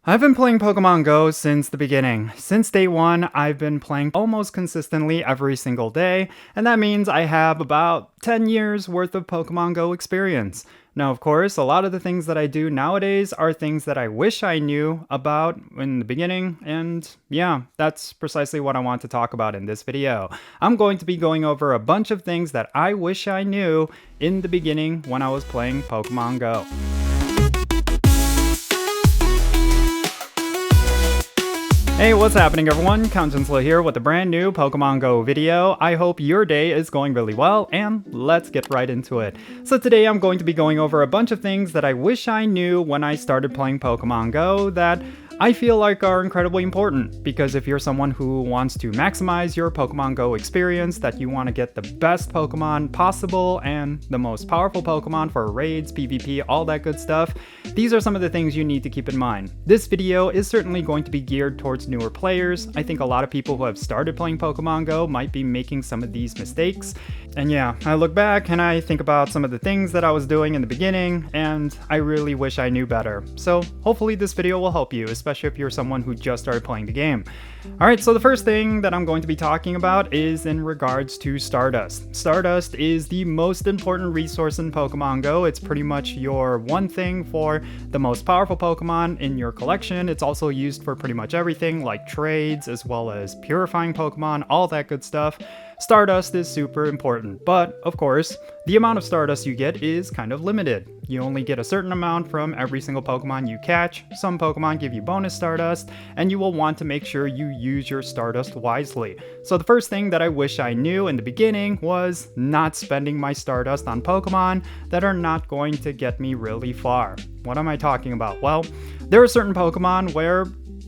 I've been playing Pokemon Go since the beginning. Since day one, I've been playing almost consistently every single day, and that means I have about 10 years worth of Pokemon Go experience. Now, of course, a lot of the things that I do nowadays are things that I wish I knew about in the beginning, and yeah, that's precisely what I want to talk about in this video. I'm going to be going over a bunch of things that I wish I knew in the beginning when I was playing Pokemon Go. Hey, what's happening everyone? Count Jinsula here with a brand new Pokemon Go video. I hope your day is going really well, and let's get right into it. So today I'm going to be going over a bunch of things that I wish I knew when I started playing Pokemon Go that I feel like are incredibly important, because if you're someone who wants to maximize your Pokemon Go experience, that you want to get the best Pokemon possible and the most powerful Pokemon for raids, PvP, all that good stuff, these are some of the things you need to keep in mind. This video is certainly going to be geared towards newer players. I think a lot of people who have started playing Pokemon Go might be making some of these mistakes. And yeah, I look back and I think about some of the things that I was doing in the beginning, and I really wish I knew better. So hopefully this video will help you, especially if you're someone who just started playing the game. Alright, so the first thing that I'm going to be talking about is in regards to Stardust. Stardust is the most important resource in Pokemon Go. It's pretty much your one thing for the most powerful Pokemon in your collection. It's also used for pretty much everything like trades as well as purifying Pokemon, all that good stuff. Stardust is super important, but of course, the amount of Stardust you get is kind of limited. You only get a certain amount from every single Pokemon you catch. Some Pokemon give you bonus Stardust, and you will want to make sure you use your Stardust wisely. So the first thing that I wish I knew in the beginning was not spending my Stardust on Pokemon that are not going to get me really far. What am I talking about? Well, there are certain Pokemon where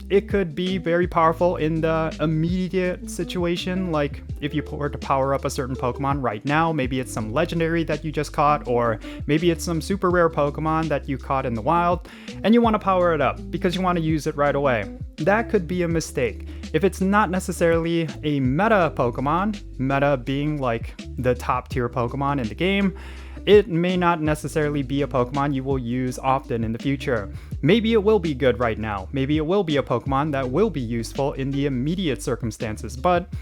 it could be very powerful in the immediate situation, like if you were to power up a certain Pokemon right now, maybe it's some legendary that you just caught, or maybe it's some super rare Pokemon that you caught in the wild, and you want to power it up because you want to use it right away. That could be a mistake. If it's not necessarily a meta Pokemon, meta being like the top tier Pokemon in the game, it may not necessarily be a Pokemon you will use often in the future. Maybe it will be good right now. Maybe it will be a Pokemon that will be useful in the immediate circumstances, but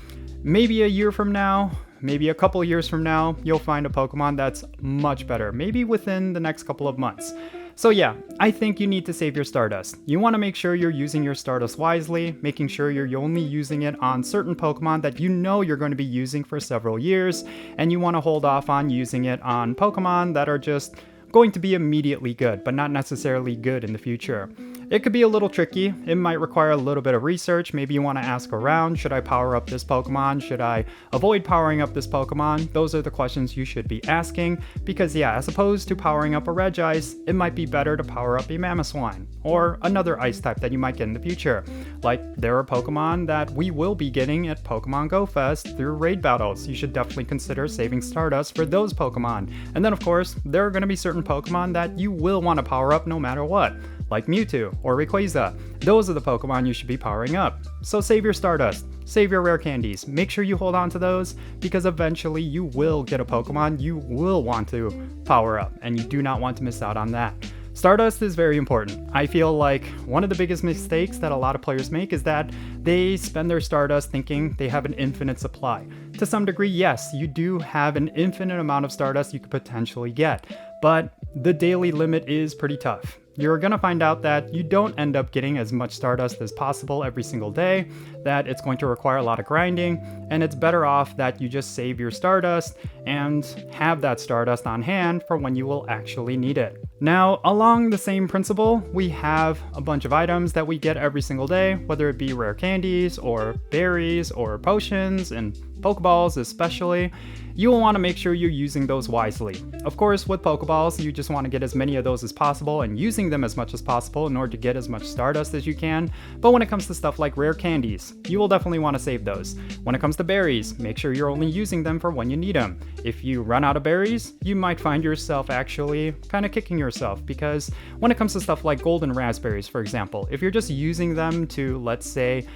maybe a year from now, maybe a couple years from now, you'll find a Pokemon that's much better, maybe within the next couple of months. So yeah, I think you need to save your Stardust. You want to make sure you're using your Stardust wisely, making sure you're only using it on certain Pokemon that you know you're going to be using for several years, and you want to hold off on using it on Pokemon that are just going to be immediately good, but not necessarily good in the future. It could be a little tricky. It might require a little bit of research. Maybe you want to ask around, should I power up this Pokemon? Should I avoid powering up this Pokemon? Those are the questions you should be asking, because yeah, as opposed to powering up a Regice, it might be better to power up a Mamoswine, or another ice type that you might get in the future. Like, there are Pokemon that we will be getting at Pokemon Go Fest through raid battles. You should definitely consider saving Stardust for those Pokemon. And then of course, there are going to be certain Pokemon that you will want to power up no matter what, like Mewtwo or Rayquaza. Those are the Pokemon you should be powering up. So save your Stardust, save your rare candies, make sure you hold on to those, because eventually you will get a Pokemon you will want to power up, and you do not want to miss out on that. Stardust is very important. I feel like one of the biggest mistakes that a lot of players make is that they spend their Stardust thinking they have an infinite supply. To some degree, yes, you do have an infinite amount of Stardust you could potentially get, but the daily limit is pretty tough. You're gonna find out that you don't end up getting as much Stardust as possible every single day, that it's going to require a lot of grinding, and it's better off that you just save your Stardust and have that Stardust on hand for when you will actually need it. Now, along the same principle, we have a bunch of items that we get every single day, whether it be rare candies or berries or potions and Pokeballs especially. You will want to make sure you're using those wisely. Of course, with Pokeballs, you just want to get as many of those as possible and using them as much as possible in order to get as much Stardust as you can. But when it comes to stuff like rare candies, you will definitely want to save those. When it comes to berries, make sure you're only using them for when you need them. If you run out of berries, you might find yourself actually kind of kicking yourself, because when it comes to stuff like golden raspberries, for example, if you're just using them to, let's say,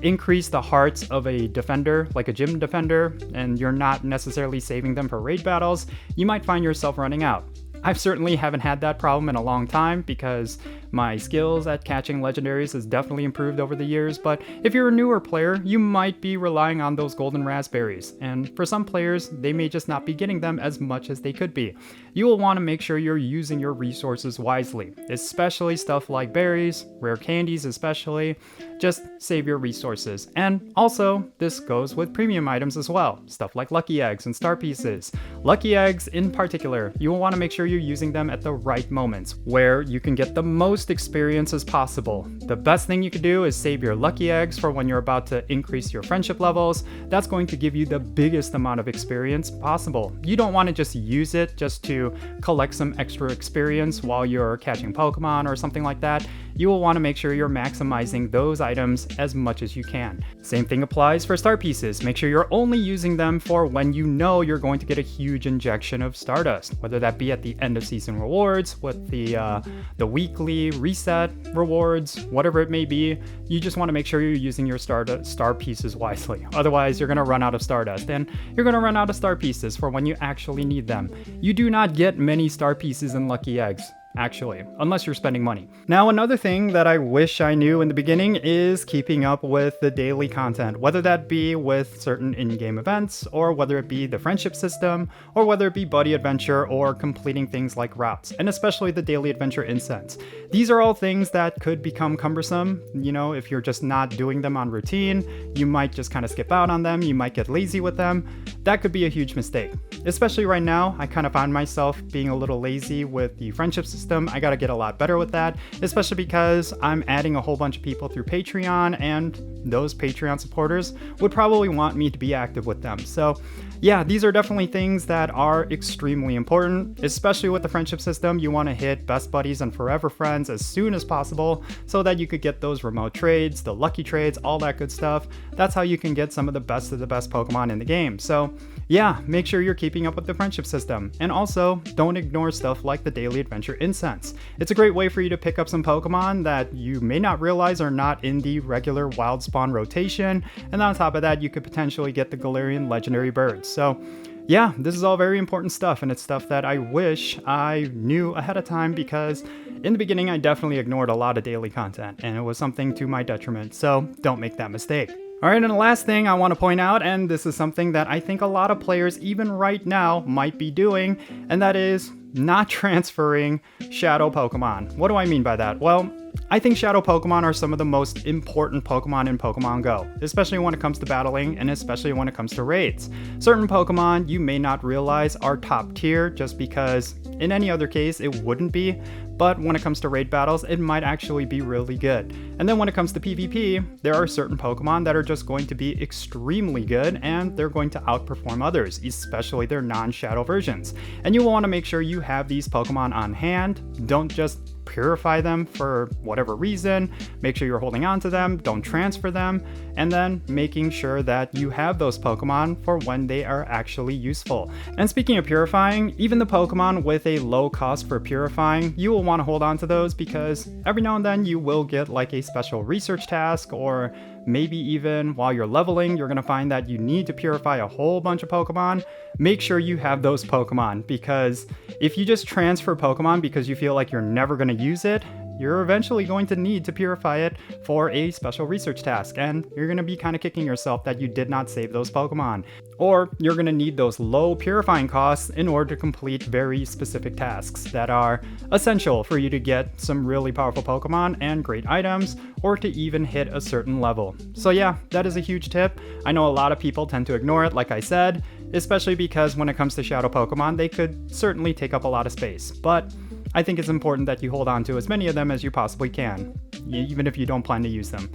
increase the hearts of a defender, like a gym defender, and you're not necessarily saving them for raid battles, you might find yourself running out. I've certainly haven't had that problem in a long time because my skills at catching legendaries has definitely improved over the years, but if you're a newer player, you might be relying on those golden raspberries, and for some players, they may just not be getting them as much as they could be. You will want to make sure you're using your resources wisely, especially stuff like berries, rare candies especially. Just save your resources. And also, this goes with premium items as well, stuff like lucky eggs and star pieces. Lucky eggs in particular, you will want to make sure you're using them at the right moments, where you can get the most experience as possible. The best thing you could do is save your lucky eggs for when you're about to increase your friendship levels. That's going to give you the biggest amount of experience possible. You don't want to just use it just to collect some extra experience while you're catching Pokemon or something like that. You will want to make sure you're maximizing those items as much as you can. Same thing applies for star pieces. Make sure you're only using them for when you know you're going to get a huge injection of Stardust, whether that be at the end of season rewards, with the weekly reset rewards, whatever it may be. You just want to make sure you're using your star pieces wisely. Otherwise, you're going to run out of Stardust, and you're going to run out of star pieces for when you actually need them. You do not get many star pieces and lucky eggs, actually, unless you're spending money. Now, another thing that I wish I knew in the beginning is keeping up with the daily content, whether that be with certain in-game events, or whether it be the friendship system, or whether it be buddy adventure, or completing things like routes, and especially the daily adventure incense. These are all things that could become cumbersome. You know, if you're just not doing them on routine, you might just kind of skip out on them, you might get lazy with them. That could be a huge mistake. Especially right now, I kind of find myself being a little lazy with the friendship system. I gotta get a lot better with that, especially because I'm adding a whole bunch of people through Patreon, and those Patreon supporters would probably want me to be active with them. So yeah, these are definitely things that are extremely important, especially with the friendship system. You want to hit best buddies and forever friends as soon as possible so that you could get those remote trades, the lucky trades, all that good stuff. That's how you can get some of the best Pokemon in the game. So yeah, make sure you're keeping up with the friendship system. And also, don't ignore stuff like the daily adventure incense. It's a great way for you to pick up some Pokemon that you may not realize are not in the regular wild spawn rotation. And on top of that, you could potentially get the Galarian legendary birds. So yeah, this is all very important stuff, and it's stuff that I wish I knew ahead of time, because in the beginning I definitely ignored a lot of daily content, and it was something to my detriment, so don't make that mistake. Alright, and the last thing I want to point out, and this is something that I think a lot of players even right now might be doing, and that is not transferring Shadow Pokemon. What do I mean by that? Well, I think Shadow Pokemon are some of the most important Pokemon in Pokemon GO, especially when it comes to battling and especially when it comes to raids. Certain Pokemon you may not realize are top tier just because in any other case it wouldn't be, but when it comes to raid battles it might actually be really good. And then when it comes to PvP, there are certain Pokemon that are just going to be extremely good, and they're going to outperform others, especially their non-Shadow versions. And you will want to make sure you have these Pokemon on hand. Don't just purify them for whatever reason. Make sure you're holding on to them, don't transfer them, and then making sure that you have those Pokemon for when they are actually useful. And speaking of purifying, even the Pokemon with a low cost for purifying, you will want to hold on to those, because every now and then you will get like a special research task, or maybe even while you're leveling, you're going to find that you need to purify a whole bunch of Pokemon. Make sure you have those Pokemon, because if you just transfer Pokemon because you feel like you're never going to use it, you're eventually going to need to purify it for a special research task, and you're going to be kind of kicking yourself that you did not save those Pokemon. Or you're going to need those low purifying costs in order to complete very specific tasks that are essential for you to get some really powerful Pokemon and great items, or to even hit a certain level. So yeah, that is a huge tip. I know a lot of people tend to ignore it, like I said, especially because when it comes to Shadow Pokemon, they could certainly take up a lot of space. But I think it's important that you hold on to as many of them as you possibly can, even if you don't plan to use them.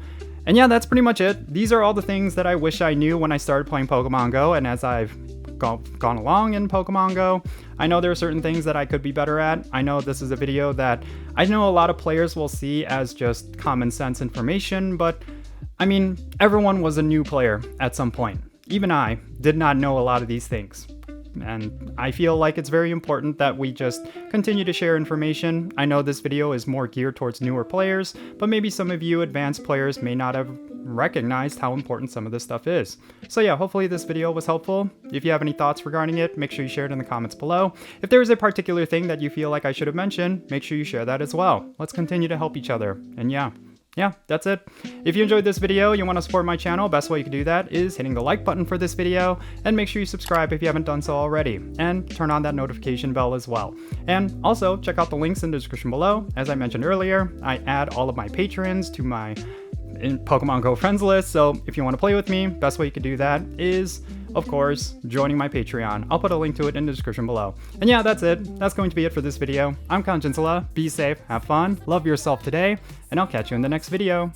And yeah, that's pretty much it. These are all the things that I wish I knew when I started playing Pokemon GO, and as I've gone along in Pokemon GO, I know there are certain things that I could be better at. I know this is a video that I know a lot of players will see as just common sense information, but I mean, everyone was a new player at some point. Even I did not know a lot of these things. and I feel like it's very important that we just continue to share information. I know this video is more geared towards newer players, but maybe some of you advanced players may not have recognized how important some of this stuff is. So yeah, hopefully this video was helpful. If you have any thoughts regarding it, make sure you share it in the comments below. If there is a particular thing that you feel like I should have mentioned, make sure you share that as well. Let's continue to help each other. And yeah, that's it. If you enjoyed this video, you want to support my channel, best way you can do that is hitting the like button for this video, and make sure you subscribe if you haven't done so already, and turn on that notification bell as well. And also, check out the links in the description below. As I mentioned earlier, I add all of my patrons to my Pokemon Go friends list, so if you want to play with me, best way you can do that is, of course, joining my Patreon. I'll put a link to it in the description below. And yeah, that's it. That's going to be it for this video. I'm Jinsula. Be safe, have fun, love yourself today, and I'll catch you in the next video.